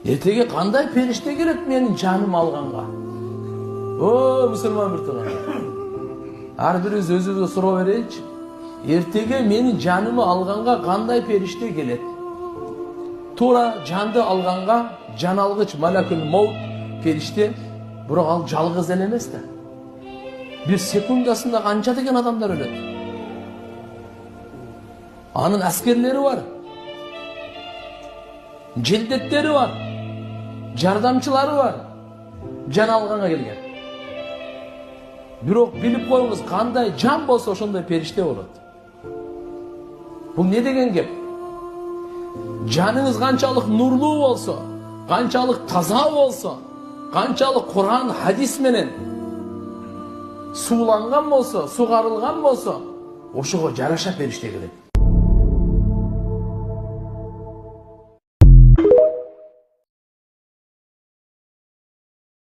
Эртеге кандай периште келет менин жаным алганга? О, мусулман bir тууган. Ар бирибиз өзүбүзгө суроо берейинчи. Эртеге менин жанымы алганга кандай периште келет? Туура жанды алганга жан алгыч малакул маут периште, бирок ал жалгыз эле эмес да. Bir sekundasында канча деген адамдар өлөт. Анын аскерлери бар. Желдеттери бар. Жардамчылары бар. Жан алганга келген. Бирок билип коюңуз, кандай жан болсо ошондой периште болот. Бул не деген кеп? Жаныңыз канчалык нурлуу болсо, канчалык таза болсо, канчалык Кур'ан, хадис менен сууланган болсо, сугарылган болсо, ошого жараша периште келет.